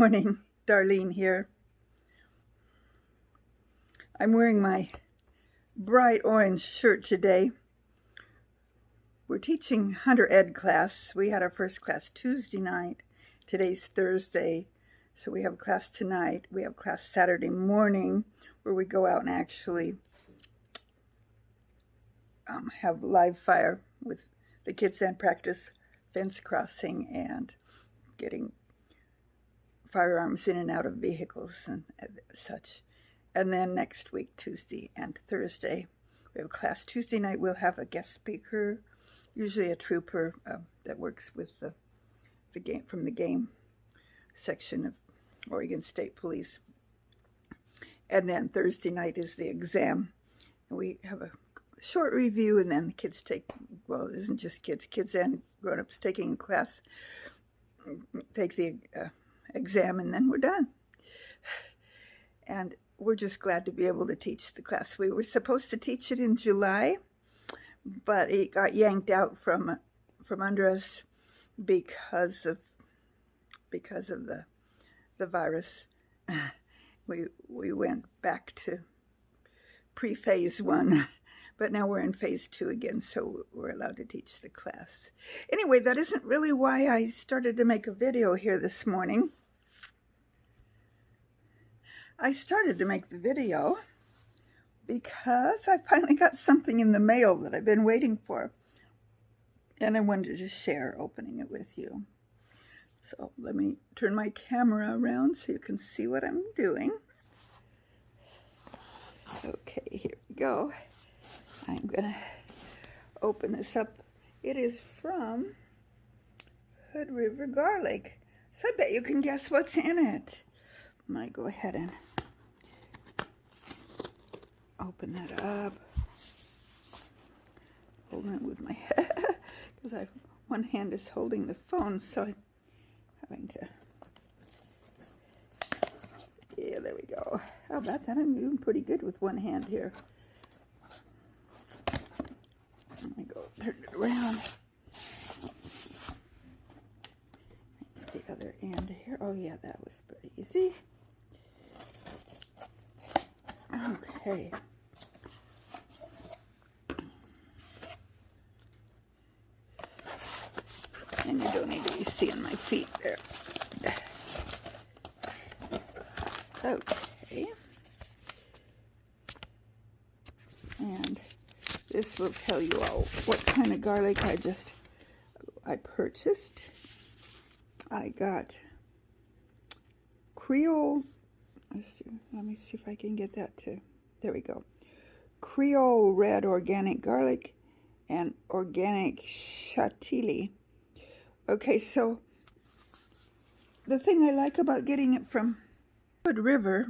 morning, Darlene here. I'm wearing my bright orange shirt today. We're teaching Hunter Ed class. We had our first class Tuesday night. Today's Thursday, so we have class tonight. We have class Saturday morning where we go out and actually have live fire with the kids and practice fence crossing and getting firearms in and out of vehicles and such. And then next week, Tuesday and Thursday, we have class. Tuesday night, we'll have a guest speaker, usually a trooper that works with the game from the game section of Oregon State Police. And then Thursday night is the exam. And we have a short review, and then the kids take, well, it isn't just kids and grown-ups taking a class, take the exam, and then we're done. And we're just glad to be able to teach the class. We were supposed to teach it in July, but it got yanked out from under us because of the virus. We went back to pre-phase 1, but now we're in phase 2 again, so we're allowed to teach the class. Anyway, that isn't really why I started to make a video here this morning. I started to make the video because I finally got something in the mail that I've been waiting for, and I wanted to share opening it with you. So let me turn my camera around so you can see what I'm doing. Okay, here we go. I'm gonna open this up. It is from Hood River Garlic. So I bet you can guess what's in it. I'm gonna go ahead and open that up. Holding it with my head because one hand is holding the phone, so I'm having to. Yeah, there we go. How about that? I'm doing pretty good with one hand here. Let me go turn it around. The other end here. Oh yeah, that was pretty easy. Okay. And you don't need to be seeing my feet there. Okay. And this will tell you all what kind of garlic I purchased. I got Creole, let me see if I can get that to, there we go. Creole red organic garlic and organic chantilly. Okay, so the thing I like about getting it from Hood River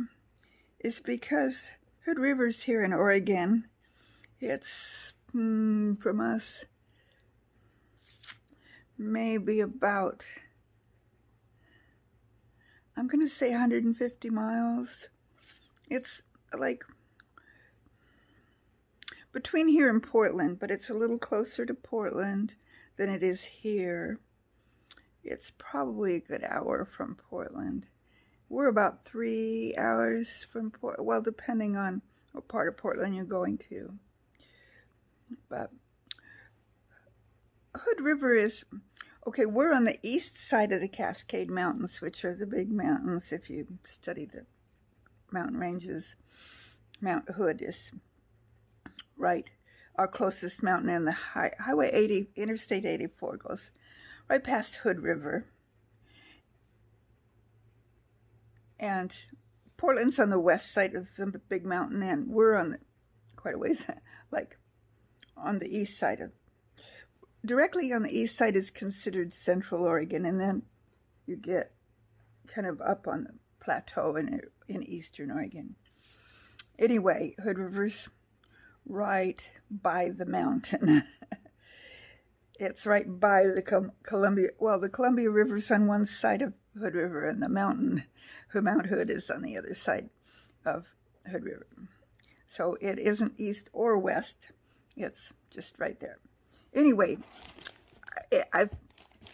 is because Hood River's here in Oregon. It's from us maybe about, I'm going to say 150 miles. It's like between here and Portland, but it's a little closer to Portland than it is here. It's probably a good hour from Portland. We're about 3 hours from Portland, well, depending on what part of Portland you're going to. But Hood River is, okay, we're on the east side of the Cascade Mountains, which are the big mountains. If you study the mountain ranges, Mount Hood is right, our closest mountain, in the Highway 80, Interstate 84 goes right past Hood River. And Portland's on the west side of the big mountain, and we're on quite a ways, like on the east side of, directly on the east side is considered Central Oregon, and then you get kind of up on the plateau in Eastern Oregon. Anyway, Hood River's right by the mountain. It's right by the Columbia, well, the Columbia River's on one side of Hood River, and the mountain, Mount Hood, is on the other side of Hood River. So it isn't east or west, it's just right there. Anyway,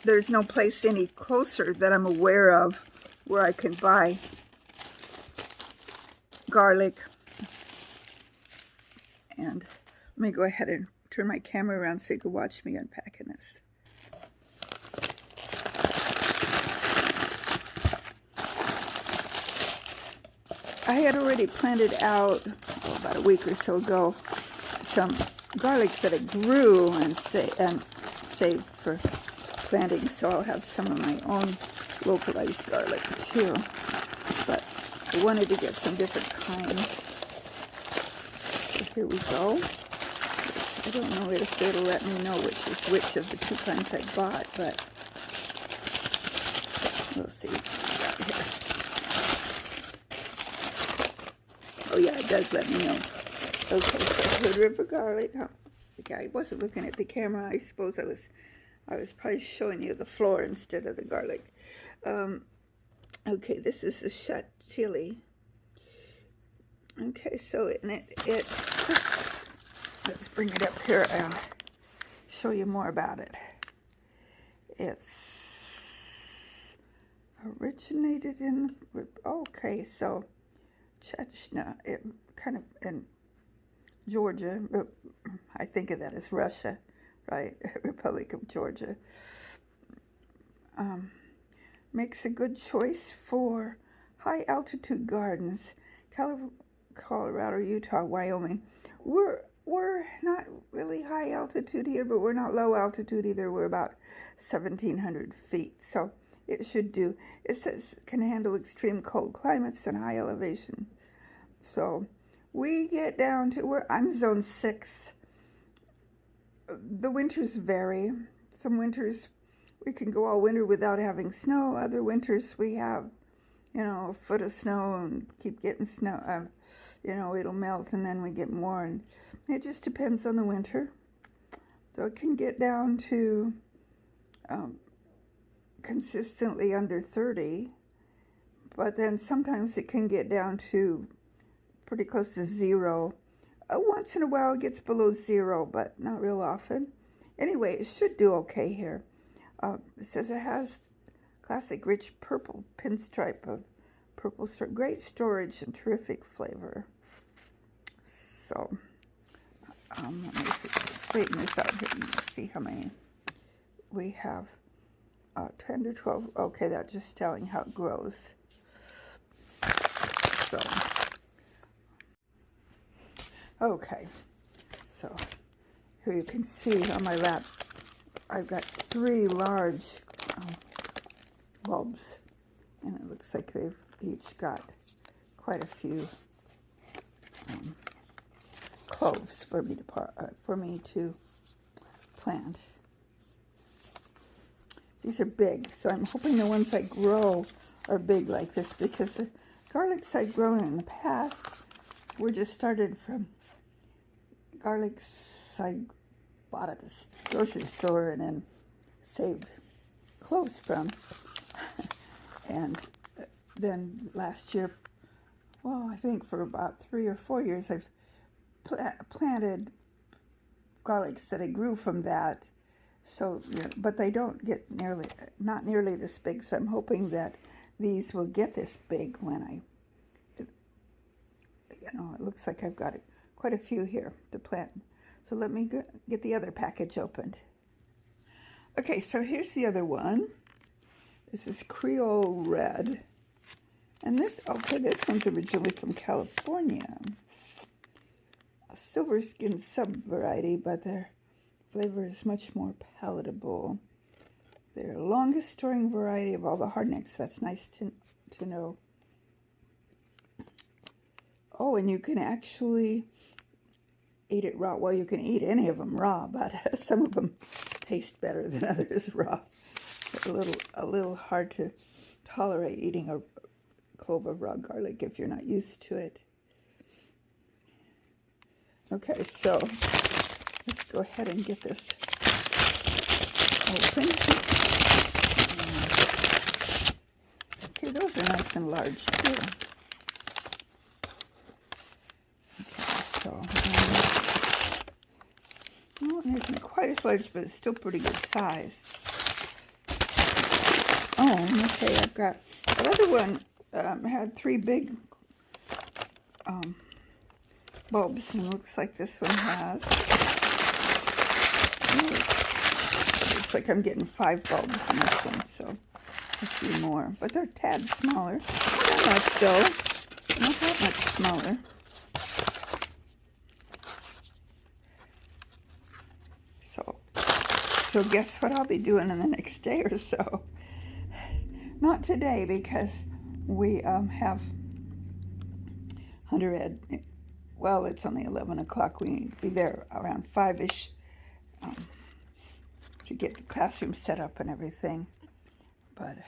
there's no place any closer that I'm aware of where I can buy garlic. And let me go ahead and turn my camera around so you can watch me unpacking this. I had already planted out about a week or so ago some garlic that I grew and saved for planting, so I'll have some of my own localized garlic too. But I wanted to get some different kinds. So here we go. I don't know if it'll let me know which is which of the two kinds I bought, but we'll see. Oh yeah, it does let me know. Okay, so Hood River garlic. Oh, okay, I wasn't looking at the camera. I suppose I was probably showing you the floor instead of the garlic. Okay, this is the chantilly. Okay, so let's bring it up here and show you more about it. It's originated in, okay, so Chechnya, it kind of in Georgia. I think of that as Russia, right? Republic of Georgia. Makes a good choice for high altitude gardens. Colorado, Utah, Wyoming. We're not really high altitude here, but we're not low altitude either. We're about 1,700 feet, so it should do. It says can handle extreme cold climates and high elevation. So we get down to I'm zone 6. The winters vary. Some winters we can go all winter without having snow. Other winters we have, a foot of snow and keep getting snow. It'll melt and then we get more, and it just depends on the winter. So it can get down to consistently under 30, but then sometimes it can get down to pretty close to 0. Once in a while it gets below 0, but not real often. Anyway, it should do okay here. It says it has classic rich purple pinstripe of purple, great storage and terrific flavor. So let me straighten this out here and see how many we have. 10 to 12. Okay, that's just telling how it grows. So okay, so here you can see on my lap I've got 3 large bulbs, and it looks like they've each got quite a few cloves for me to plant. These are big, so I'm hoping the ones I grow are big like this, because the garlics I've grown in the past were just started from garlics I bought at the grocery store and then saved cloves from. And then last year, well, I think for about 3 or 4 years, I've planted garlics that I grew from that. So, but they don't get not nearly this big. So I'm hoping that these will get this big when it looks like I've got quite a few here to plant. So let me get the other package opened. Okay, so here's the other one. This is Creole Red. And this one's originally from California. A silver skin sub-variety, but their flavor is much more palatable. They're the longest storing variety of all the hardnecks. That's nice to know. Oh, and you can actually eat it raw. Well, you can eat any of them raw, but some of them taste better than others raw. A little hard to tolerate eating a clove of raw garlic if you're not used to it. Okay, so let's go ahead and get this open. Okay, those are nice and large too. Okay, so well, it isn't quite as large, but it's still pretty good size. Oh, okay, I've got The other one had 3 big bulbs, and it looks like this one has. Looks like I'm getting 5 bulbs in this one, so a few more. But they're a tad smaller. Not that much though. Not that much smaller. So guess what I'll be doing in the next day or so? Not today, because we have Hunter Ed. Well, it's only 11 o'clock. We need to be there around 5-ish to get the classroom set up and everything. But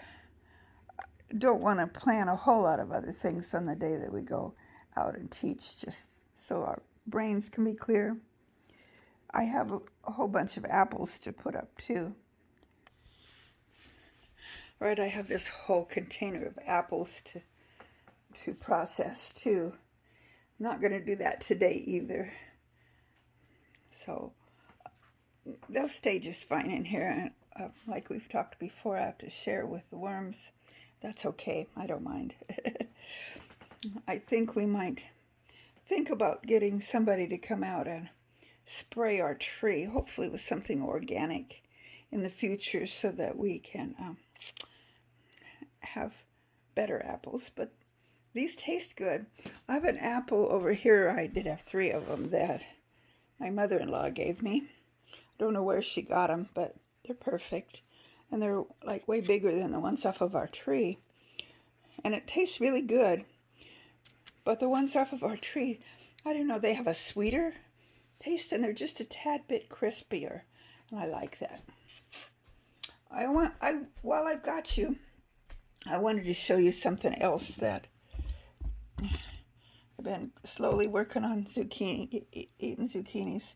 I don't want to plan a whole lot of other things on the day that we go out and teach, just so our brains can be clear. I have a whole bunch of apples to put up too. Right, I have this whole container of apples to process too. I'm not going to do that today either. So they'll stay just fine in here. And like we've talked before, I have to share with the worms. That's okay. I don't mind. I think we might think about getting somebody to come out and spray our tree, hopefully with something organic in the future, so that we can have better apples. But these taste good. I have an apple over here. I did have 3 of them that my mother-in-law gave me. Don't know where she got them, but they're perfect. And they're like way bigger than the ones off of our tree. And it tastes really good. But the ones off of our tree, I don't know, they have a sweeter taste, and they're just a tad bit crispier, and I like that. While I've got you, I wanted to show you something else that I've been slowly working on zucchini, eating zucchinis,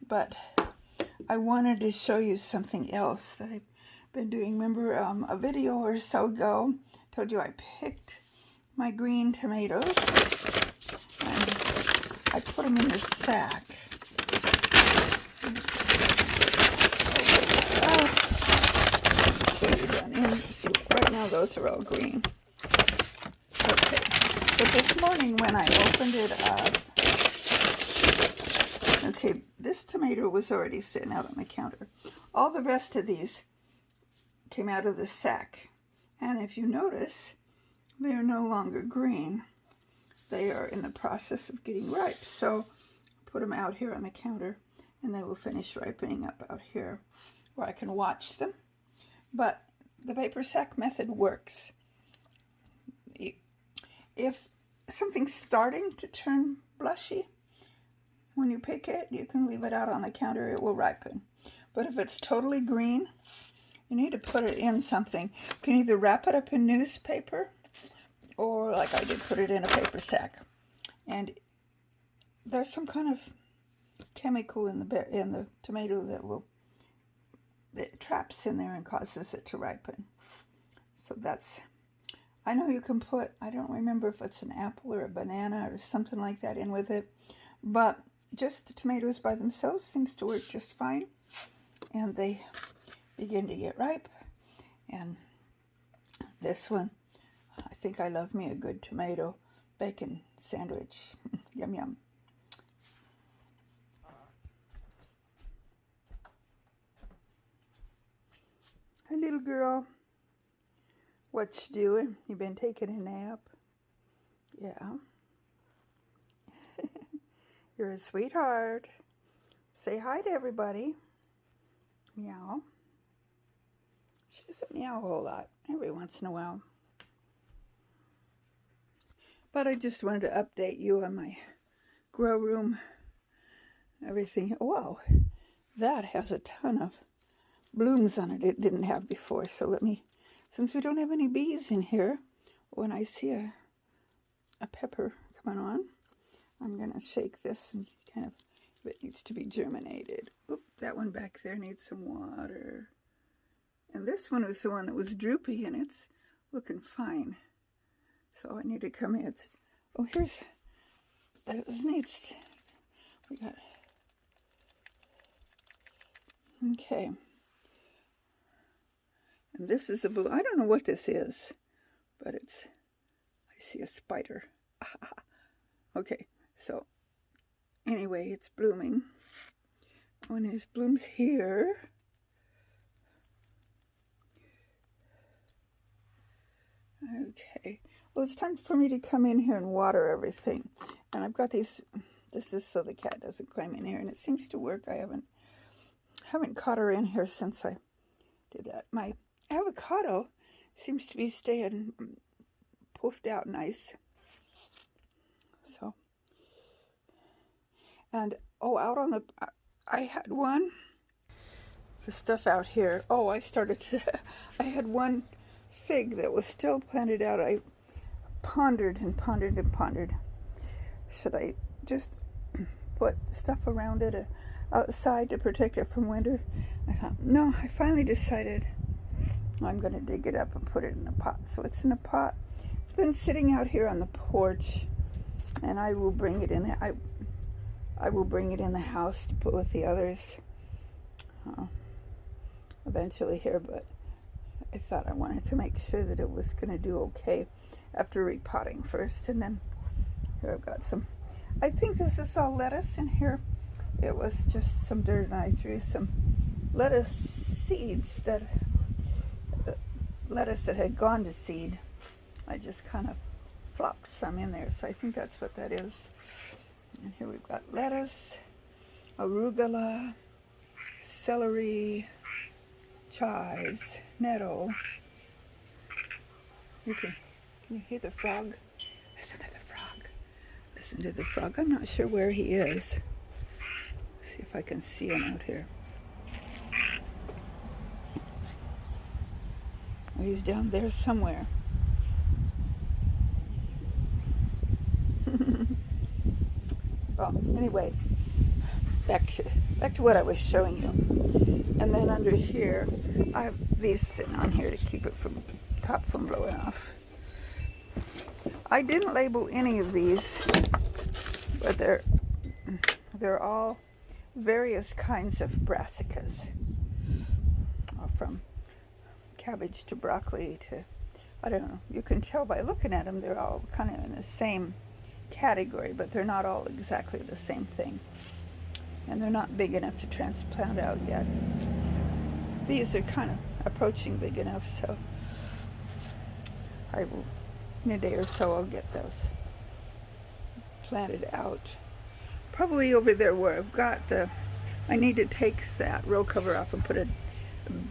but I wanted to show you something else that I've been doing. Remember a video or so ago, I told you I picked my green tomatoes, and I put them in this sack. See, right now those are all green. Okay, but this morning when I opened it up, okay, this tomato was already sitting out on the counter. All the rest of these came out of the sack, and if you notice, they are no longer green. They are in the process of getting ripe, so put them out here on the counter, and they will finish ripening up out here where I can watch them. But the paper sack method works. If something's starting to turn blushy, when you pick it, you can leave it out on the counter, it will ripen. But if it's totally green, you need to put it in something. You can either wrap it up in newspaper, or like I did, put it in a paper sack. And there's some kind of chemical in the tomato that traps in there and causes it to ripen. So that's, I know you can put, I don't remember if it's an apple or a banana or something like that in with it, but just the tomatoes by themselves seems to work just fine. And they begin to get ripe. And this one, I think I love me a good tomato bacon sandwich. Yum, yum. Hi, little girl. What you doing? You been taking a nap? Yeah. You're a sweetheart. Say hi to everybody. Meow. She doesn't meow a whole lot. Every once in a while. But I just wanted to update you on my grow room. Everything. Whoa. That has a ton of blooms on it didn't have before. So let me, since we don't have any bees in here, when I see a pepper coming on, I'm going to shake this and kind of, it needs to be germinated. Oop, that one back there needs some water. And this one was the one that was droopy, and it's looking fine. So I need to come in. Oh, here's, this needs, we got, okay. And this is a blue, I don't know what this is, but it's, I see a spider. Okay, so anyway, it's blooming. When it blooms here, okay, well, it's time for me to come in here and water everything. And I've got these, this is so the cat doesn't climb in here, and it seems to work. I haven't caught her in here since I did that. My avocado seems to be staying puffed out nice. So, and oh, out on the, I had one, the stuff out here. Oh, I had one fig that was still planted out. I pondered and pondered and pondered. Should I just put stuff around it outside to protect it from winter? I thought, no, I finally decided I'm going to dig it up and put it in a pot. So it's in a pot. It's been sitting out here on the porch, and I will bring it in. I will bring it in the house to put with the others eventually here, but I thought I wanted to make sure that it was going to do okay after repotting first. And then here I've got some, I think this is all lettuce in here. It was just some dirt, and I threw some lettuce seeds lettuce that had gone to seed. I just kind of flopped some in there, so I think that's what that is. And here we've got lettuce, arugula, celery, chives, nettle. Can you hear the frog? Listen to the frog. Listen to the frog. I'm not sure where he is. See if I can see him out here. Oh, he's down there somewhere. Well, anyway, back to what I was showing you. And then under here, I have these sitting on here to keep it from top from blowing off. I didn't label any of these, but they're all various kinds of brassicas, from cabbage to broccoli to, I don't know, you can tell by looking at them, they're all kind of in the same category, but they're not all exactly the same thing. And they're not big enough to transplant out yet. These are kind of approaching big enough, so I will, in a day or so, I'll get those planted out. Probably over there where I've got I need to take that row cover off and put a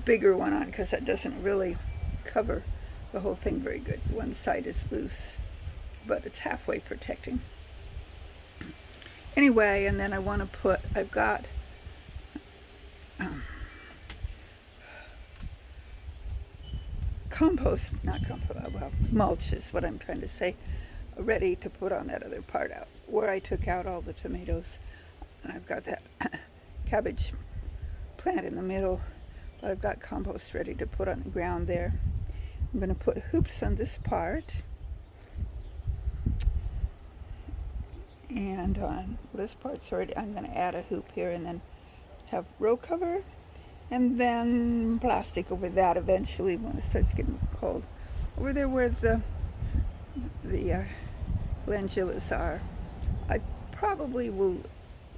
bigger one on, because that doesn't really cover the whole thing very good. One side is loose, but it's halfway protecting. Anyway, and then I want to put, I've got compost, not compost, well, mulch is what I'm trying to say, ready to put on that other part out, where I took out all the tomatoes. And I've got that cabbage plant in the middle, but I've got compost ready to put on the ground there. I'm going to put hoops on this part, and on this part's already, I'm going to add a hoop here and then have row cover, and then plastic over that eventually when it starts getting cold. Over there where the calendulas are, I probably will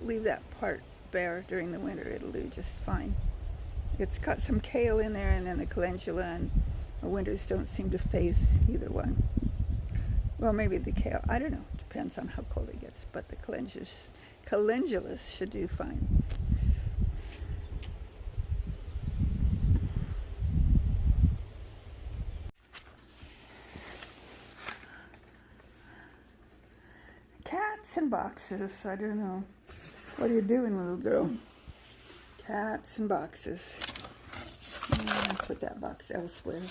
leave that part bare during the winter. It'll do just fine. It's got some kale in there, and then the calendula, and the winters don't seem to phase either one. Well, maybe the kale, I don't know, depends on how cold it gets, but the calendulas should do fine. Cats and boxes, I don't know. What are you doing, little girl? Cats and boxes. I'll put that box elsewhere.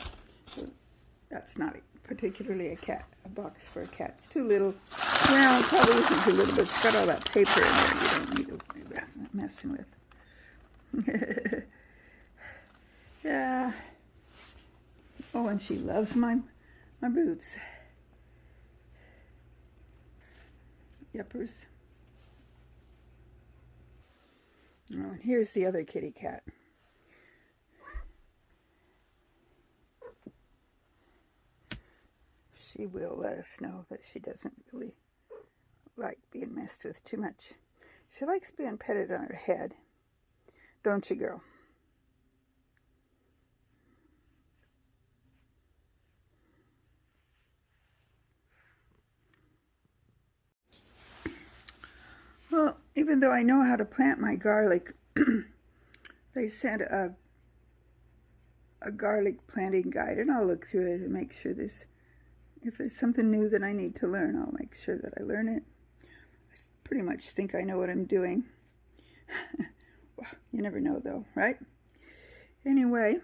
That's not particularly a box for a cat. It's too little. Well, it probably isn't too little, but it's got all that paper in there you don't need to be messing with. Yeah. Oh, and she loves my boots. Yuppers. Oh, and here's the other kitty cat. she will let us know that she doesn't really like being messed with too much. She likes being petted on her head. Don't you, girl? Well, even though I know how to plant my garlic, they sent a garlic planting guide, and I'll look through it and make sure if there's something new that I need to learn, I'll make sure that I learn it. I pretty much think I know what I'm doing. Well, you never know though, right? Anyway,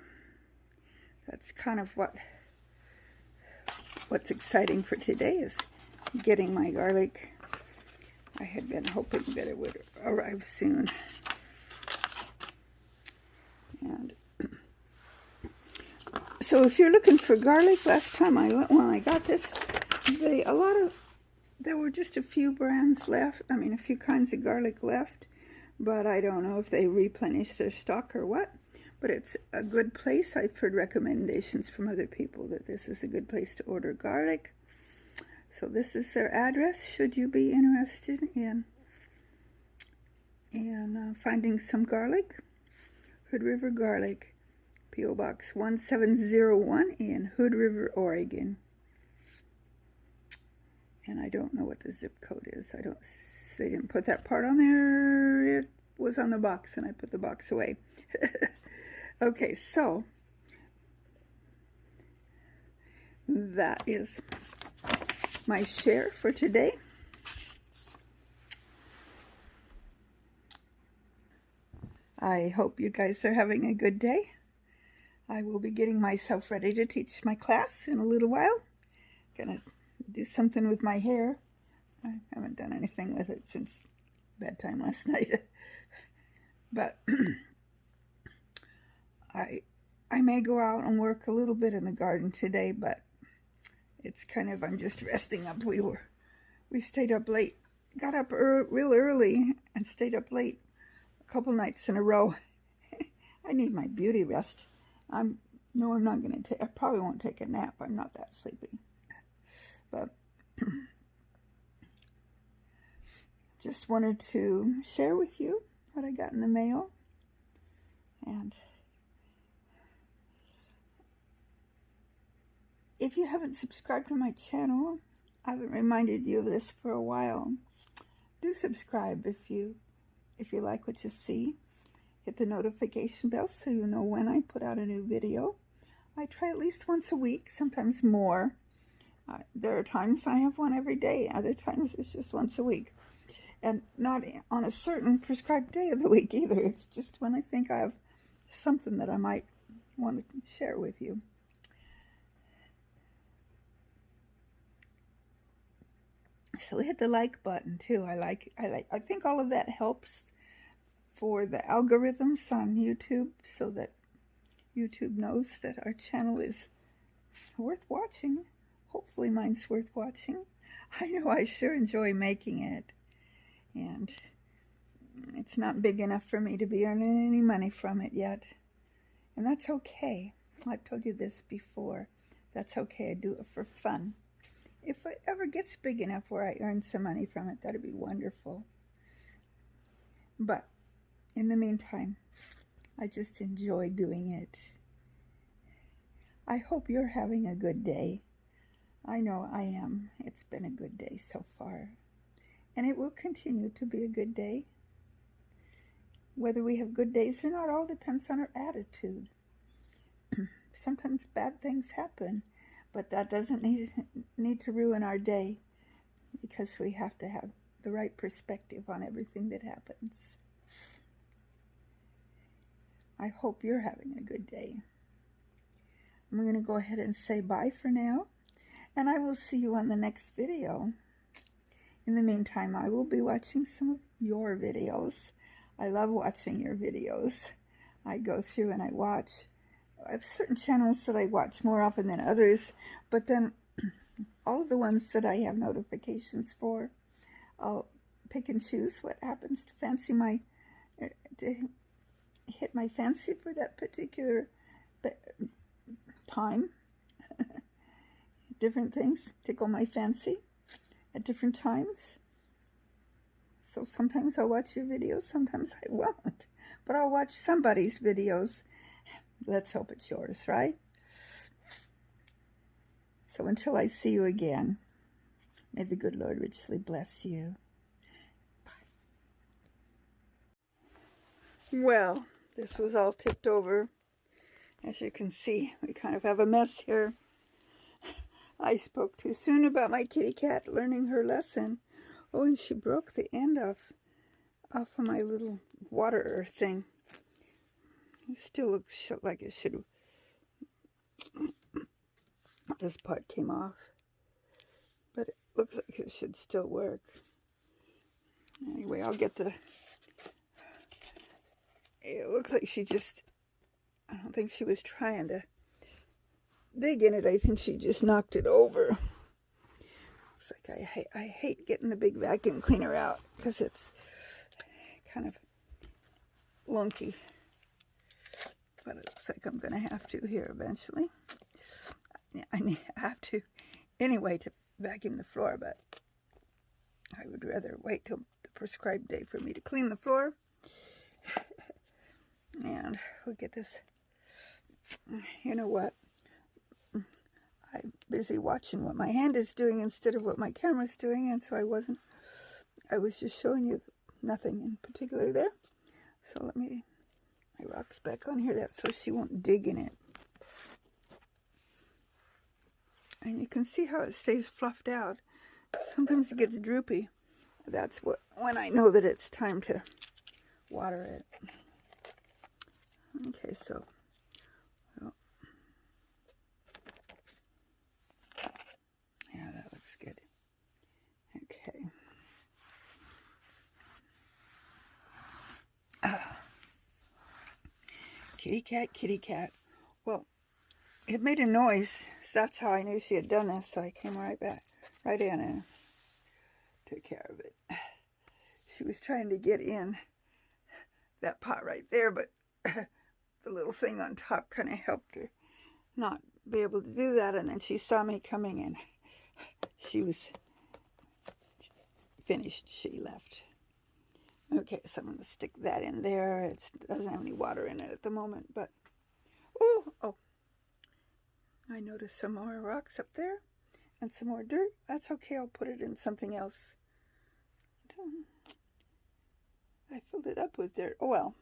that's kind of what's exciting for today is getting my garlic. I had been hoping that it would arrive soon. And so if you're looking for garlic, last time when I got this, there were just a few brands left. I mean, a few kinds of garlic left, but I don't know if they replenished their stock or what. But it's a good place. I've heard recommendations from other people that this is a good place to order garlic. So this is their address, should you be interested in finding some garlic. Hood River Garlic, P.O.Box 1701 in Hood River, Oregon. And I don't know what the zip code is. They didn't put that part on there. It was on the box, and I put the box away. Okay, so that is my share for today. I hope you guys are having a good day. I will be getting myself ready to teach my class in a little while. Gonna do something with my hair. I haven't done anything with it since bedtime last night. But I may go out and work a little bit in the garden today, but it's kind of, I'm just resting up. We stayed up late, got up real early and stayed up late a couple nights in a row. I need my beauty rest. I'm not going to I probably won't take a nap. I'm not that sleepy. But just wanted to share with you what I got in the mail. And if you haven't subscribed to my channel, I haven't reminded you of this for a while. Do subscribe if you like what you see. Hit the notification bell so you know when I put out a new video. I try at least once a week, sometimes more. There are times I have one every day. Other times it's just once a week. And not on a certain prescribed day of the week either. It's just when I think I have something that I might want to share with you. So hit the like button too. I think all of that helps for the algorithms on YouTube, so that YouTube knows that our channel is worth watching. Hopefully mine's worth watching. I know I sure enjoy making it. And it's not big enough for me to be earning any money from it yet. And that's okay. I've told you this before. That's okay. I do it for fun. If it ever gets big enough where I earn some money from it, that'd be wonderful. But in the meantime, I just enjoy doing it. I hope you're having a good day. I know I am. It's been a good day so far. And it will continue to be a good day. Whether we have good days or not all depends on our attitude. Sometimes bad things happen, but that doesn't need to ruin our day, because we have to have the right perspective on everything that happens. I hope you're having a good day. I'm going to go ahead and say bye for now, and I will see you on the next video. In the meantime, I will be watching some of your videos. I love watching your videos. I go through and I have certain channels that I watch more often than others, but then all of the ones that I have notifications for, I'll pick and choose what happens to hit my fancy for that particular time. different things tickle my fancy at different times. So sometimes I'll watch your videos, sometimes I won't. But I'll watch somebody's videos. Let's hope it's yours, right? So until I see you again, may the good Lord richly bless you. Bye. Well, this was all tipped over. As you can see, we kind of have a mess here. I spoke too soon about my kitty cat learning her lesson. Oh, and she broke the end off of my little water thing. It still looks like it should. This part came off, but it looks like it should still work. Anyway, I'll get the. It looks like she just. I don't think she was trying to dig in it. I think she just knocked it over. Looks like I hate getting the big vacuum cleaner out because it's kind of lunky. But it looks like I'm going to have to here eventually. I have to anyway to vacuum the floor, but I would rather wait till the prescribed day for me to clean the floor. And we'll get this. You know what? I'm busy watching what my hand is doing instead of what my camera's doing, and so I was just showing you nothing in particular there. So let me, my rock's back on here, that's so she won't dig in it. And you can see how it stays fluffed out. Sometimes it gets droopy. That's when I know that it's time to water it. Okay, so yeah, that looks good. Okay. Kitty cat, kitty cat. Well, it made a noise, so that's how I knew she had done this, so I came right in and took care of it. She was trying to get in that pot right there, but the little thing on top kind of helped her not be able to do that, and then she saw me coming and she was finished. She left. Okay, so I'm going to stick that in there. It doesn't have any water in it at the moment, but oh, I noticed some more rocks up there and some more dirt. That's okay, I'll put it in something else. I filled it up with dirt. Oh well.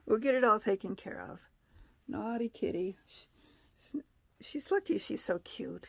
We'll get it all taken care of. Naughty kitty. She's lucky she's so cute.